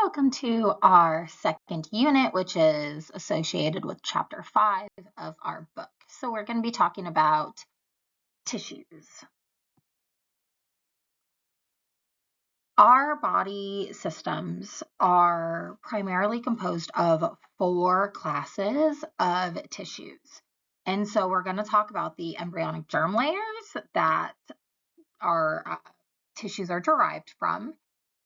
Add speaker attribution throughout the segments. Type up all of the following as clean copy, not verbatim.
Speaker 1: Welcome to our second unit, which is associated with chapter 5 of our book. So we're going to be talking about tissues. Our body systems are primarily composed of 4 classes of tissues. And so we're going to talk about the embryonic germ layers that our tissues are derived from.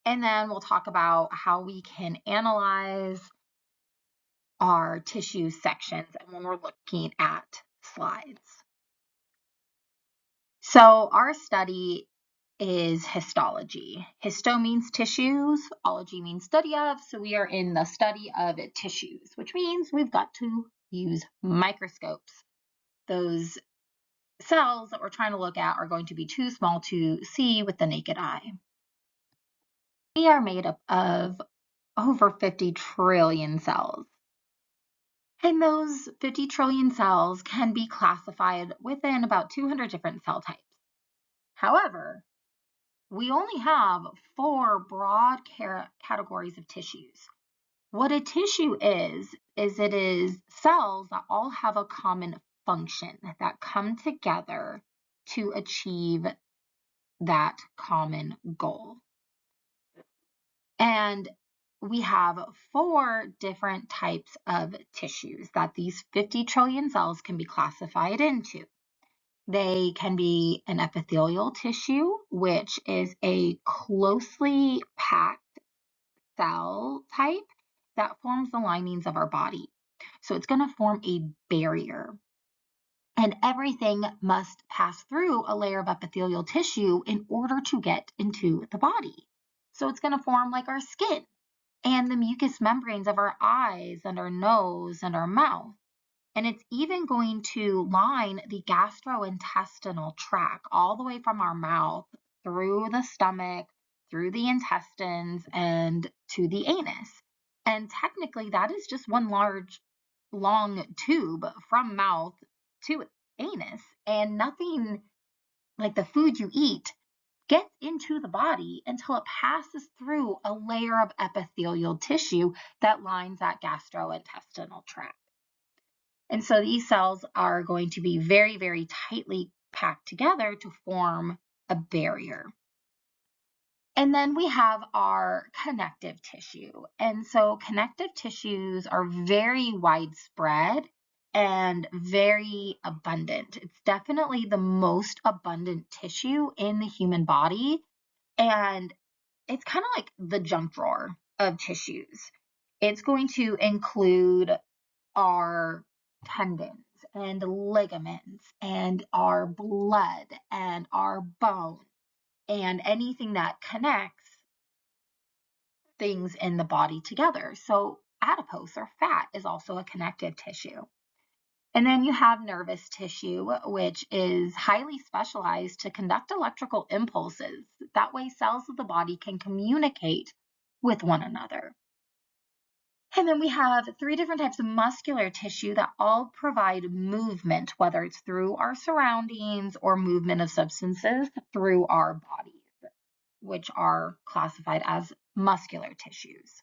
Speaker 1: And then we'll talk about how we can analyze our tissue sections and when we're looking at slides. So our study is histology. Histo means tissues, ology means study of, so we are in the study of tissues, which means we've got to use microscopes. Those cells that we're trying to look at are going to be too small to see with the naked eye. We are made up of over 50 trillion cells. And those 50 trillion cells can be classified within about 200 different cell types. However, we only have 4 broad categories of tissues. What a tissue is it is cells that all have a common function that come together to achieve that common goal. And we have 4 different types of tissues that these 50 trillion cells can be classified into. They can be an epithelial tissue, which is a closely packed cell type that forms the linings of our body. So it's going to form a barrier. And everything must pass through a layer of epithelial tissue in order to get into the body. So it's going to form like our skin and the mucous membranes of our eyes and our nose and our mouth. And it's even going to line the gastrointestinal tract all the way from our mouth through the stomach, through the intestines, and to the anus. And technically, that is just one large, long tube from mouth to anus, and nothing like the food you eat gets into the body until it passes through a layer of epithelial tissue that lines that gastrointestinal tract. And so these cells are going to be very, very tightly packed together to form a barrier. And then we have our connective tissue. And so connective tissues are very widespread and very abundant. It's definitely the most abundant tissue in the human body. And it's kind of like the junk drawer of tissues. It's going to include our tendons and ligaments and our blood and our bone and anything that connects things in the body together. So adipose or fat is also a connective tissue. And then you have nervous tissue, which is highly specialized to conduct electrical impulses. That way cells of the body can communicate with one another. And then we have 3 different types of muscular tissue that all provide movement, whether it's through our surroundings or movement of substances through our bodies, which are classified as muscular tissues.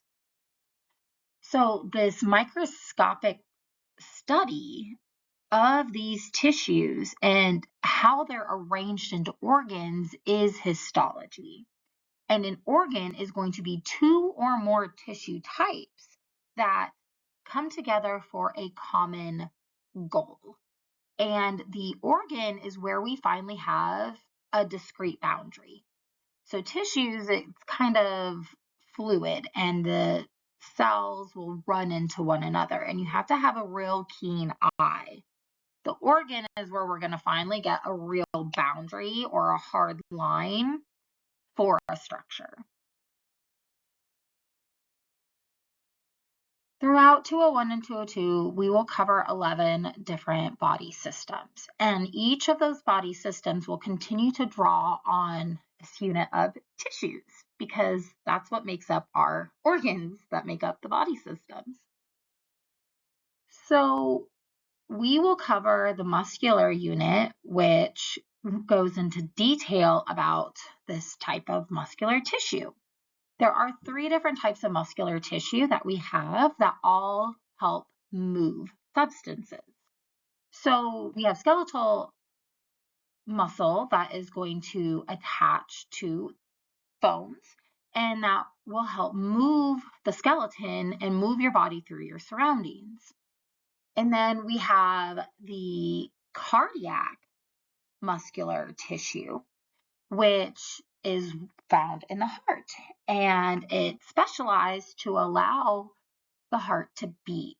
Speaker 1: So this microscopic study of these tissues and how they're arranged into organs is histology. And an organ is going to be 2 or more tissue types that come together for a common goal. And the organ is where we finally have a discrete boundary. So tissues, it's kind of fluid and the cells will run into one another and you have to have a real keen eye. The organ is where we're going to finally get a real boundary or a hard line for a structure. Throughout 201 and 202, we will cover 11 different body systems, and each of those body systems will continue to draw on this unit of tissues because that's what makes up our organs that make up the body systems. So we will cover the muscular unit, which goes into detail about this type of muscular tissue. There are 3 different types of muscular tissue that we have that all help move substances. So we have skeletal muscle that is going to attach to bones, and that will help move the skeleton and move your body through your surroundings. And then we have the cardiac muscular tissue, which is found in the heart, and it's specialized to allow the heart to beat.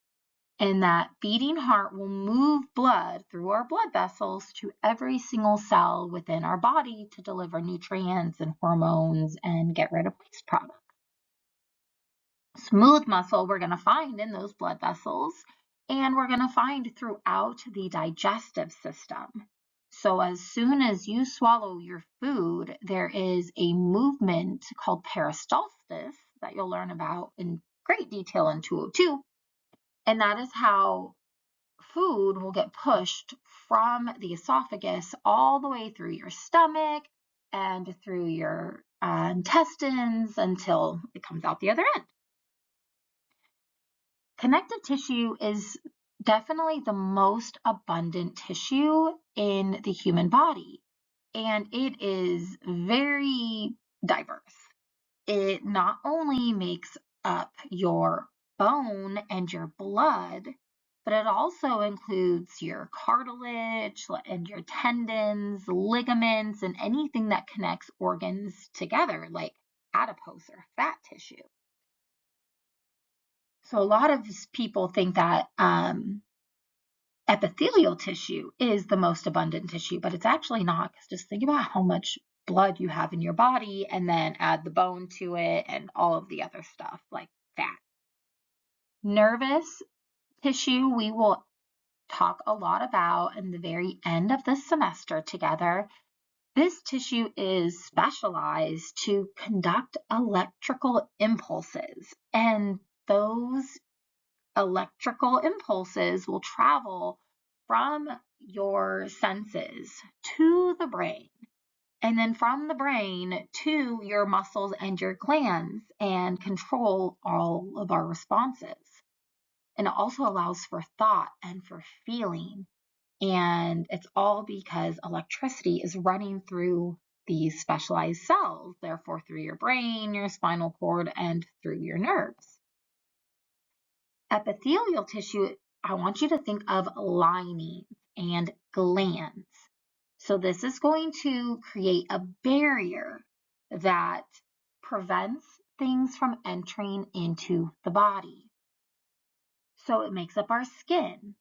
Speaker 1: And that beating heart will move blood through our blood vessels to every single cell within our body to deliver nutrients and hormones and get rid of waste products. Smooth muscle we're going to find in those blood vessels, and we're going to find throughout the digestive system. So as soon as you swallow your food, there is a movement called peristalsis that you'll learn about in great detail in 202. And that is how food will get pushed from the esophagus all the way through your stomach and through your intestines until it comes out the other end. Connective tissue is definitely the most abundant tissue in the human body, and it is very diverse. It not only makes up your bone and your blood, but it also includes your cartilage and your tendons, ligaments, and anything that connects organs together, like adipose or fat tissue. So a lot of people think that epithelial tissue is the most abundant tissue, but it's actually not, because just think about how much blood you have in your body and then add the bone to it and all of the other stuff like fat. Nervous tissue, we will talk a lot about in the very end of this semester together. This tissue is specialized to conduct electrical impulses, and those electrical impulses will travel from your senses to the brain, and then from the brain to your muscles and your glands, and control all of our responses. And it also allows for thought and for feeling. And it's all because electricity is running through these specialized cells, therefore through your brain, your spinal cord, and through your nerves. Epithelial tissue, I want you to think of linings and glands. So this is going to create a barrier that prevents things from entering into the body. So it makes up our skin,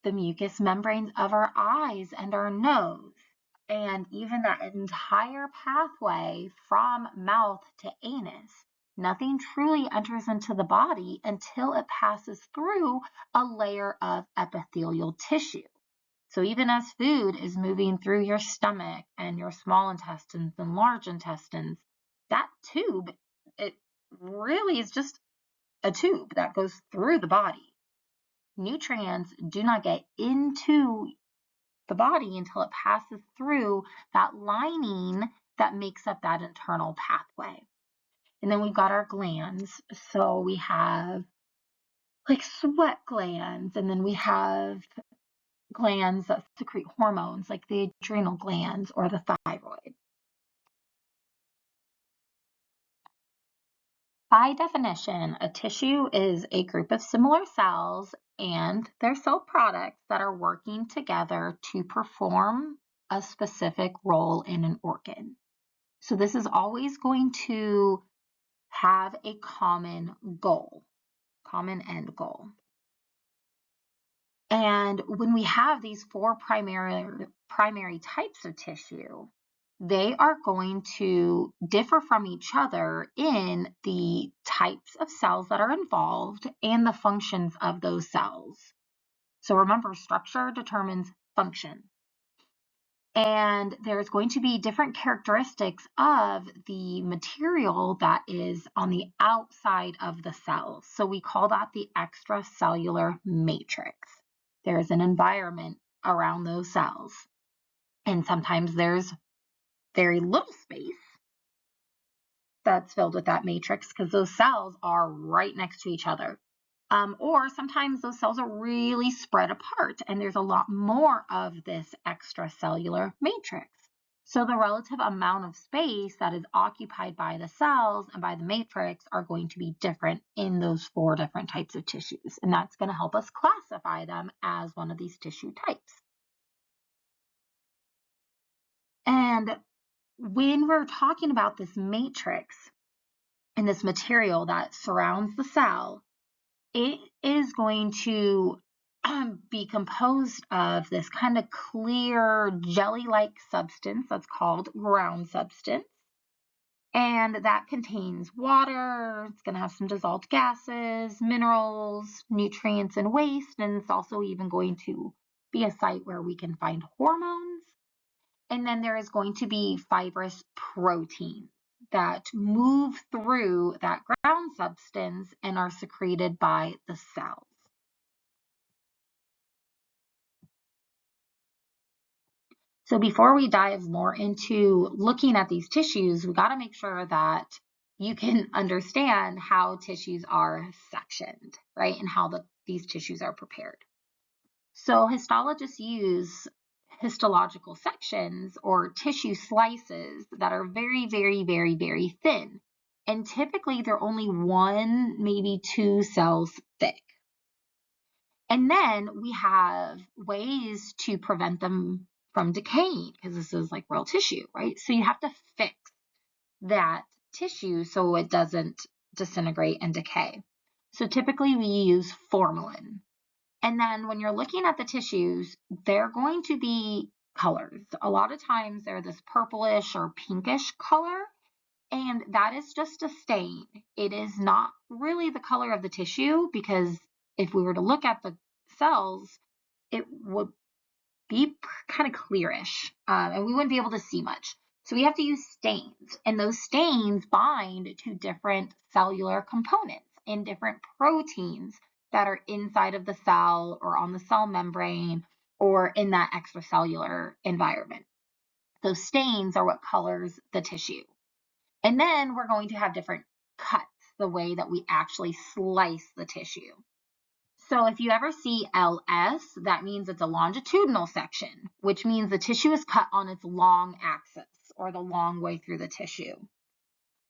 Speaker 1: the mucous membranes of our eyes and our nose, and even that entire pathway from mouth to anus. Nothing truly enters into the body until it passes through a layer of epithelial tissue. So even as food is moving through your stomach and your small intestines and large intestines, that tube, it really is just a tube that goes through the body. Nutrients do not get into the body until it passes through that lining that makes up that internal pathway. And then we've got our glands. So we have like sweat glands, and then we have glands that secrete hormones like the adrenal glands or the thyroid. By definition, a tissue is a group of similar cells and their cell products that are working together to perform a specific role in an organ. So this is always going to have a common goal, common end goal. And when we have these 4 primary types of tissue, they are going to differ from each other in the types of cells that are involved and the functions of those cells. So remember, structure determines function. And there's going to be different characteristics of the material that is on the outside of the cells. So we call that the extracellular matrix. There's an environment around those cells. And sometimes there's very little space, that's filled with that matrix because those cells are right next to each other. Or sometimes those cells are really spread apart and there's a lot more of this extracellular matrix. So the relative amount of space that is occupied by the cells and by the matrix are going to be different in those 4 different types of tissues. And that's going to help us classify them as one of these tissue types. And when we're talking about this matrix and this material that surrounds the cell, it is going to be composed of this kind of clear jelly-like substance that's called ground substance. And that contains water, it's going to have some dissolved gases, minerals, nutrients, and waste. And it's also even going to be a site where we can find hormones. And then there is going to be fibrous proteins that move through that ground substance and are secreted by the cells. So before we dive more into looking at these tissues, we got to make sure that you can understand how tissues are sectioned, right? And how these tissues are prepared. So histologists use histological sections or tissue slices that are very, very, very, very thin. And typically they're only 1, maybe 2 cells thick. And then we have ways to prevent them from decaying because this is like real tissue, right? So you have to fix that tissue so it doesn't disintegrate and decay. So typically we use formalin. And then when you're looking at the tissues, they're going to be colors. A lot of times they're this purplish or pinkish color, and that is just a stain. It is not really the color of the tissue because if we were to look at the cells, it would be kind of clearish and we wouldn't be able to see much. So we have to use stains, and those stains bind to different cellular components and different proteins that are inside of the cell or on the cell membrane or in that extracellular environment. Those stains are what colors the tissue. And then we're going to have different cuts, the way that we actually slice the tissue. So if you ever see LS, that means it's a longitudinal section, which means the tissue is cut on its long axis or the long way through the tissue.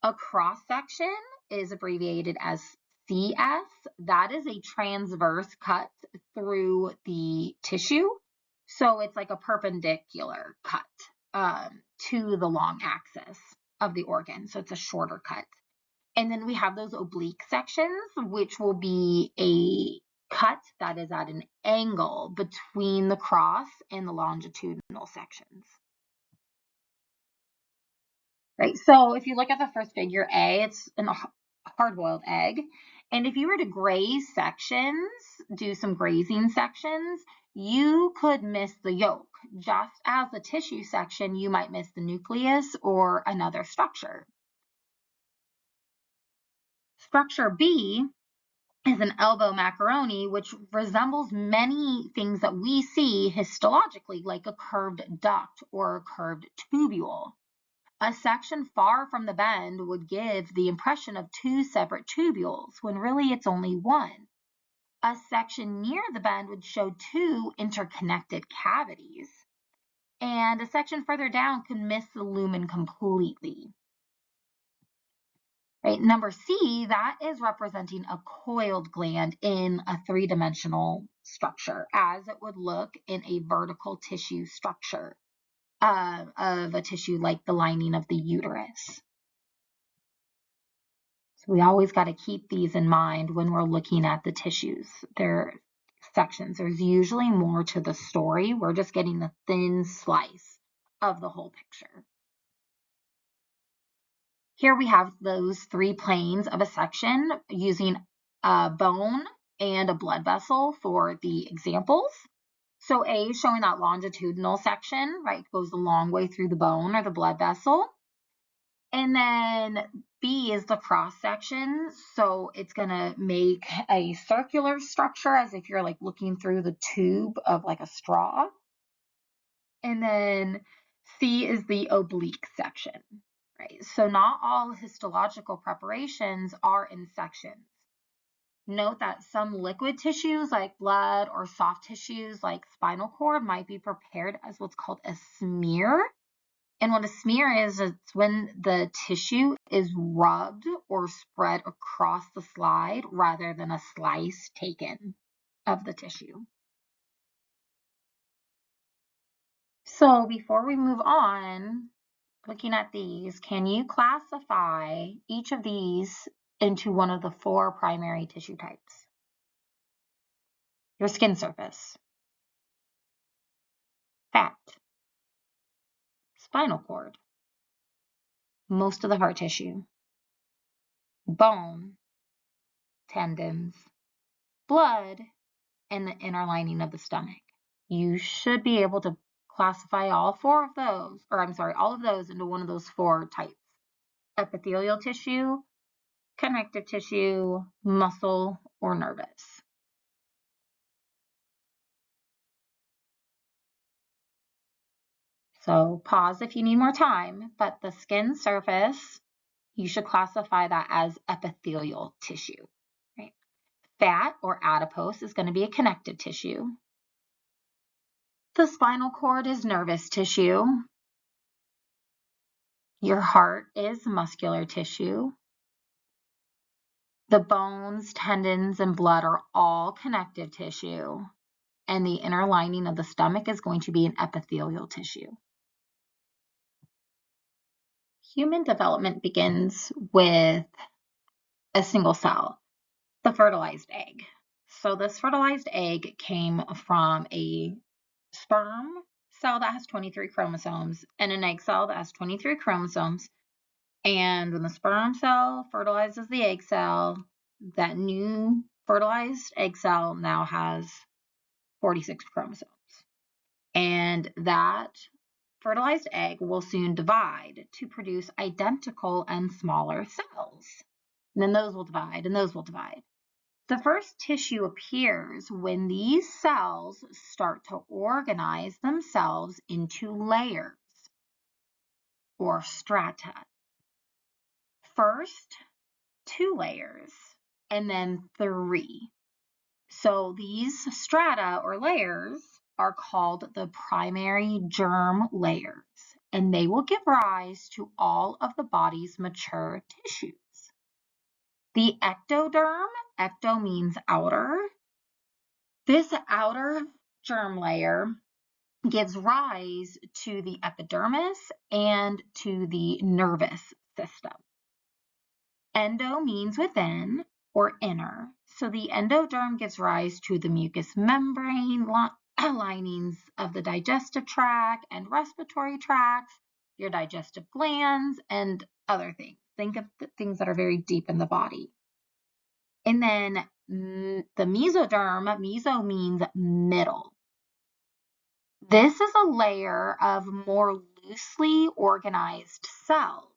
Speaker 1: A cross section is abbreviated as CS. That is a transverse cut through the tissue. So it's like a perpendicular cut to the long axis of the organ. So it's a shorter cut. And then we have those oblique sections, which will be a cut that is at an angle between the cross and the longitudinal sections. Right, so if you look at the first figure A, it's a hard-boiled egg. And if you were to graze sections, do some grazing sections, you could miss the yolk. Just as the tissue section, you might miss the nucleus or another structure. Structure B is an elbow macaroni, which resembles many things that we see histologically, like a curved duct or a curved tubule. A section far from the bend would give the impression of 2 separate tubules, when really it's only 1. A section near the bend would show 2 interconnected cavities, and a section further down could miss the lumen completely. Right, number C, that is representing a coiled gland in a 3-dimensional structure, as it would look in a vertical tissue structure of a tissue like the lining of the uterus. So we always got to keep these in mind when we're looking at the tissues. They're sections. There's usually more to the story. We're just getting a thin slice of the whole picture. Here we have those 3 planes of a section using a bone and a blood vessel for the examples. So A is showing that longitudinal section, right, goes the long way through the bone or the blood vessel. And then B is the cross section. So it's going to make a circular structure as if you're like looking through the tube of like a straw. And then C is the oblique section. Right? So not all histological preparations are in sections. Note that some liquid tissues like blood or soft tissues like spinal cord might be prepared as what's called a smear. And what a smear is, it's when the tissue is rubbed or spread across the slide rather than a slice taken of the tissue. So before we move on, looking at these, can you classify each of these into one of the 4 primary tissue types? Your skin surface, fat, spinal cord, most of the heart tissue, bone, tendons, blood, and the inner lining of the stomach. You should be able to classify all of those into one of those 4 types: epithelial tissue, connective tissue, muscle, or nervous. So pause if you need more time, but the skin surface, you should classify that as epithelial tissue. Right? Fat or adipose is going to be a connective tissue. The spinal cord is nervous tissue. Your heart is muscular tissue. The bones, tendons, and blood are all connective tissue. And the inner lining of the stomach is going to be an epithelial tissue. Human development begins with a single cell, the fertilized egg. So this fertilized egg came from a sperm cell that has 23 chromosomes and an egg cell that has 23 chromosomes. And when the sperm cell fertilizes the egg cell, that new fertilized egg cell now has 46 chromosomes. And that fertilized egg will soon divide to produce identical and smaller cells. And then those will divide and those will divide. The first tissue appears when these cells start to organize themselves into layers or strata. First, 2 layers, and then 3. So these strata or layers are called the primary germ layers, and they will give rise to all of the body's mature tissues. The ectoderm, ecto means outer. This outer germ layer gives rise to the epidermis and to the nervous system. Endo means within or inner. So the endoderm gives rise to the mucous membrane linings of the digestive tract and respiratory tracts, your digestive glands, and other things. Think of the things that are very deep in the body. And then the mesoderm, meso means middle. This is a layer of more loosely organized cells.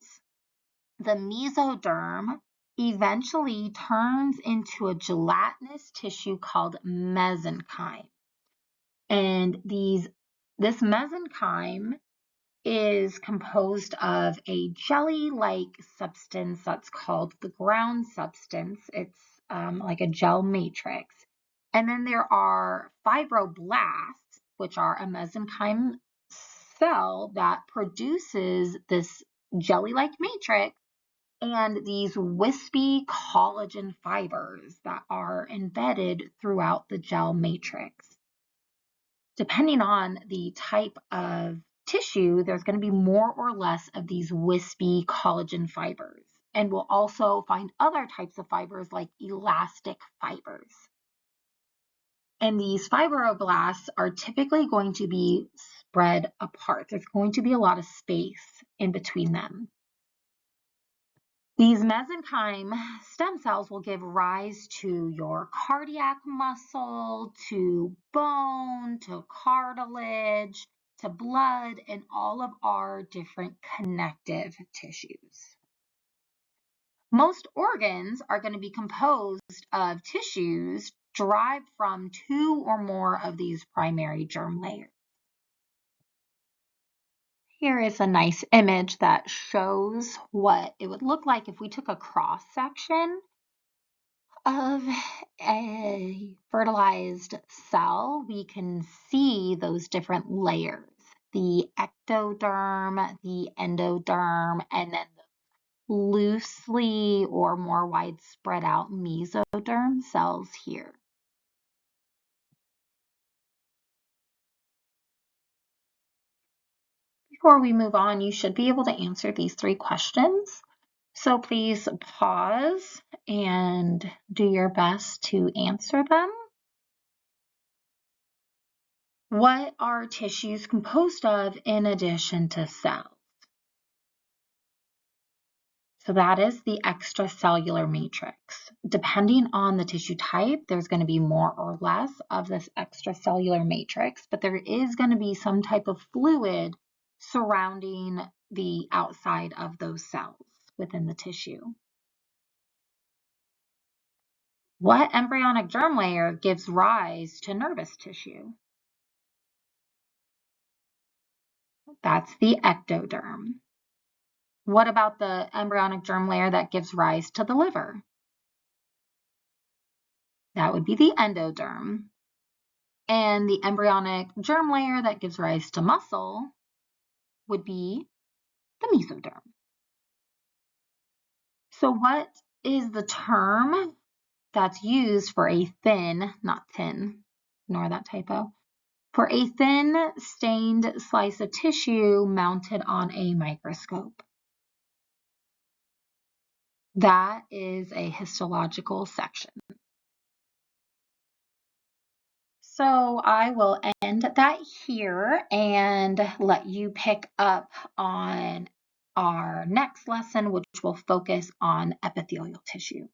Speaker 1: The mesoderm eventually turns into a gelatinous tissue called mesenchyme. And this mesenchyme is composed of a jelly-like substance that's called the ground substance. It's like a gel matrix. And then there are fibroblasts, which are a mesenchyme cell that produces this jelly-like matrix and these wispy collagen fibers that are embedded throughout the gel matrix. Depending on the type of tissue, there's going to be more or less of these wispy collagen fibers. And we'll also find other types of fibers like elastic fibers. And these fibroblasts are typically going to be spread apart. There's going to be a lot of space in between them. These mesenchyme stem cells will give rise to your cardiac muscle, to bone, to cartilage, to blood, and all of our different connective tissues. Most organs are going to be composed of tissues derived from 2 or more of these primary germ layers. Here is a nice image that shows what it would look like if we took a cross section of a fertilized cell. We can see those different layers, the ectoderm, the endoderm, and then the loosely or more widespread out mesoderm cells here. Before we move on, you should be able to answer these 3 questions. So please pause and do your best to answer them. What are tissues composed of in addition to cells? So that is the extracellular matrix. Depending on the tissue type, there's going to be more or less of this extracellular matrix, but there is going to be some type of fluid surrounding the outside of those cells within the tissue. What embryonic germ layer gives rise to nervous tissue? That's the ectoderm. What about the embryonic germ layer that gives rise to the liver? That would be the endoderm. And the embryonic germ layer that gives rise to muscle would be the mesoderm. So what is the term that's used for a thin, not thin, ignore that typo, for a thin stained slice of tissue mounted on a microscope? That is a histological section. So I will end that here and let you pick up on our next lesson, which will focus on epithelial tissue.